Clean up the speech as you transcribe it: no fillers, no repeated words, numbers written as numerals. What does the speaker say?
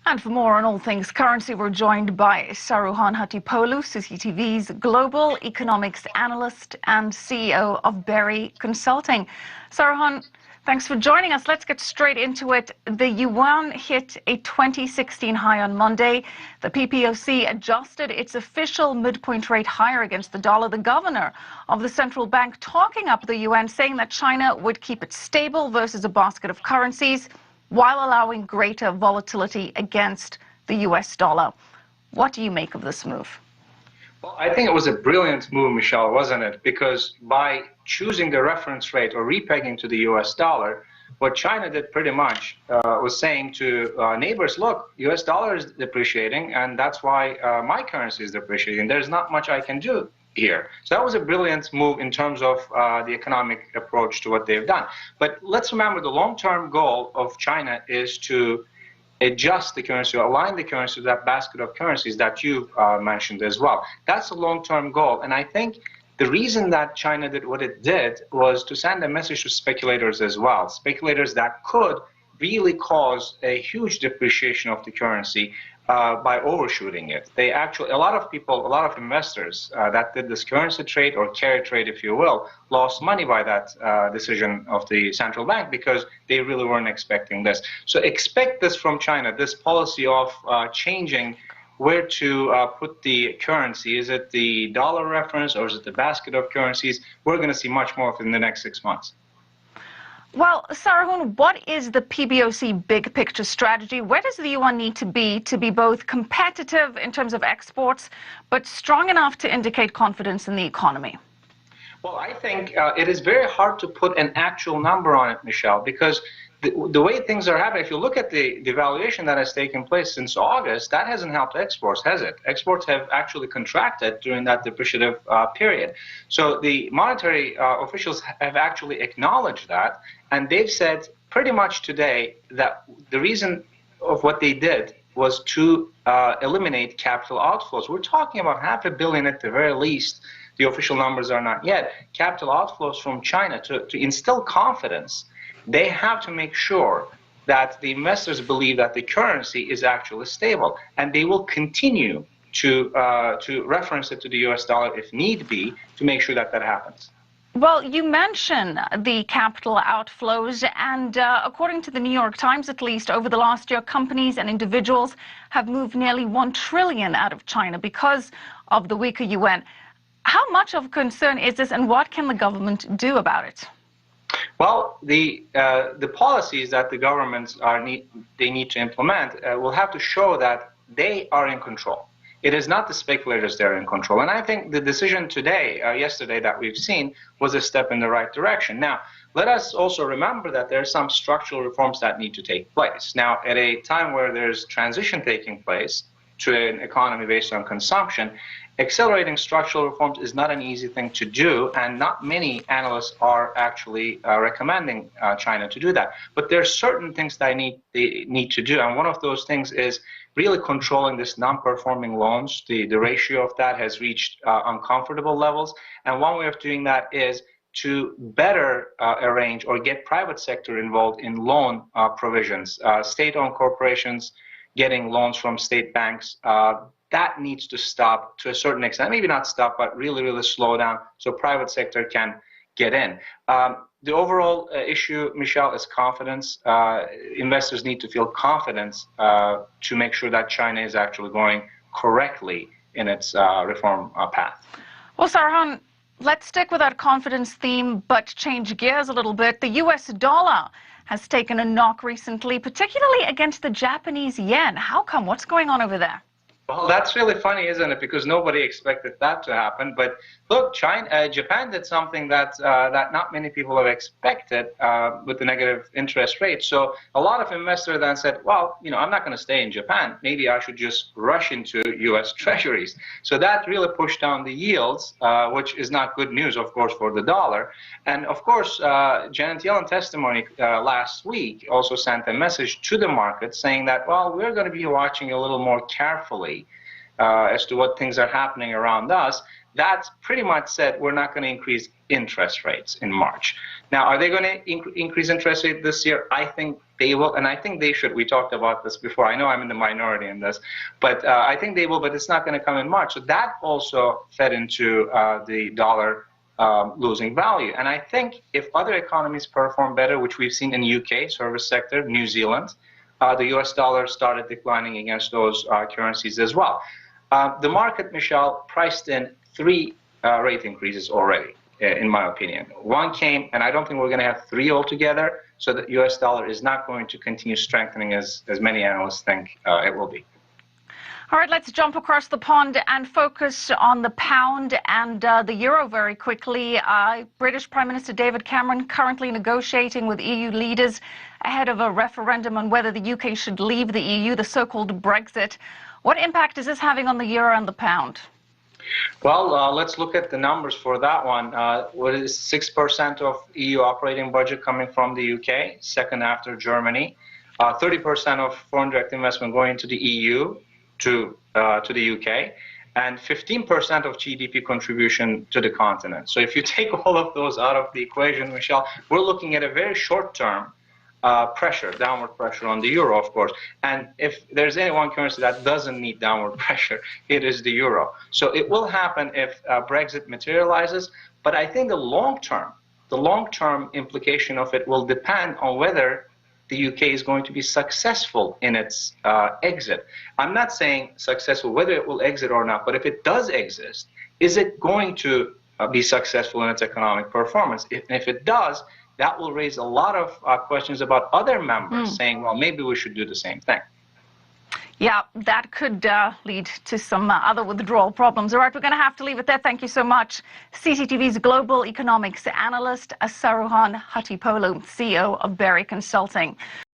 And for more on all things currency, we're joined by Saruhan Hatipolu, CCTV's global economics analyst and CEO of Berry Consulting. Saruhan, thanks for joining us. Let's get straight into it. The Yuan hit a 2016 high on Monday. The PBOC adjusted its official midpoint rate higher against the dollar. The governor of the central bank talking up the Yuan, saying that China would keep it stable versus a basket of currencies, while allowing greater volatility against the US dollar. What do you make of this move? Well, I think it was a brilliant move, Michelle, wasn't it? Because by choosing the reference rate or repegging to the US dollar, what China did pretty much was saying to neighbors, look, US dollar is depreciating, and that's why my currency is depreciating. There's not much I can do here. So that was a brilliant move in terms of the economic approach to what they've done. But let's remember the long-term goal of China is to adjust the currency, align the currency to that basket of currencies that you mentioned as well. That's a long-term goal. And I think the reason that China did what it did was to send a message to speculators as well, speculators that could really cause a huge depreciation of the currency by overshooting it. They actually, a lot of people, a lot of investors that did this currency trade or carry trade, if you will, lost money by that decision of the central bank because they really weren't expecting this. So expect this from China, this policy of changing where to put the currency. Is it the dollar reference or is it the basket of currencies? We're going to see much more of it in the next 6 months. Well, Saruhan, what is the PBOC big picture strategy? Where does the yuan need to be both competitive in terms of exports, but strong enough to indicate confidence in the economy? Well, I think it is very hard to put an actual number on it, Michelle, because the way things are happening, if you look at the devaluation that has taken place since August, that hasn't helped exports, has it? Exports have actually contracted during that depreciative period. So the monetary officials have actually acknowledged that, and they've said pretty much today that the reason of what they did was to eliminate capital outflows. We're talking about $500 million at the very least. The official numbers are not yet. Capital outflows from China to instill confidence. They have to make sure that the investors believe that the currency is actually stable, and they will continue to reference it to the US dollar if need be to make sure that that happens. Well, you mentioned the capital outflows, and according to the New York Times, at least over the last year, companies and individuals have moved nearly $1 trillion out of China because of the weaker yuan. How much of a concern is this, and what can the government do about it? Well, the policies that the governments need to implement will have to show that they are in control. It is not the speculators that are in control. And I think the decision today, yesterday that we've seen, was a step in the right direction. Now, let us also remember that there are some structural reforms that need to take place. Now, at a time where there's transition taking place to an economy based on consumption, accelerating structural reforms is not an easy thing to do, and not many analysts are actually recommending China to do that. But there are certain things that they need to do, and one of those things is really controlling this non-performing loans. The ratio of that has reached uncomfortable levels, and one way of doing that is to better arrange or get private sector involved in loan provisions. State-owned corporations getting loans from state banks, that needs to stop to a certain extent. Maybe not stop, but really, really slow down so private sector can get in. The overall issue, Michelle, is confidence. Investors need to feel confidence to make sure that China is actually going correctly in its reform path. Well, Saruhan, let's stick with that confidence theme, but change gears a little bit. The US dollar has taken a knock recently, particularly against the Japanese yen. How come? What's going on over there? Well, that's really funny, isn't it? Because nobody expected that to happen. But look, Japan did something that not many people have expected with the negative interest rate. So a lot of investors then said, well, I'm not going to stay in Japan. Maybe I should just rush into U.S. treasuries. So that really pushed down the yields, which is not good news, of course, for the dollar. And of course, Janet Yellen testimony last week also sent a message to the market saying that, well, we're going to be watching a little more carefully as to what things are happening around us. That pretty much said we're not going to increase interest rates in March. Now, are they going to increase interest rate this year? I think they will, and I think they should. We talked about this before. I know I'm in the minority in this, but I think they will, but it's not going to come in March. So that also fed into the dollar losing value. And I think if other economies perform better, which we've seen in the UK, service sector, New Zealand, the US dollar started declining against those currencies as well. The market, Michelle, priced in 3 rate increases already, in my opinion. One came, and I don't think we're going to have 3 altogether, so the US dollar is not going to continue strengthening as many analysts think it will be. All right, let's jump across the pond and focus on the pound and the euro very quickly. British Prime Minister David Cameron currently negotiating with EU leaders ahead of a referendum on whether the UK should leave the EU, the so-called Brexit. What impact is this having on the euro and the pound? Well, let's look at the numbers for that one. What is 6% of EU operating budget coming from the UK, second after Germany. 30% of foreign direct investment going into the EU to the UK, and 15% of GDP contribution to the continent. So if you take all of those out of the equation, Michelle, we're looking at a very short-term pressure, downward pressure on the euro, of course. And if there's any one currency that doesn't need downward pressure, it is the euro. So it will happen if Brexit materializes, but I think the long-term implication of it will depend on whether the UK is going to be successful in its exit. I'm not saying successful whether it will exit or not, but if it does exist, is it going to be successful in its economic performance? If it does, that will raise a lot of questions about other members saying, well, maybe we should do the same thing. Yeah, that could lead to some other withdrawal problems. All right, we're going to have to leave it there. Thank you so much. CCTV's global economics analyst, Saruhan Hatipolu, CEO of Berry Consulting.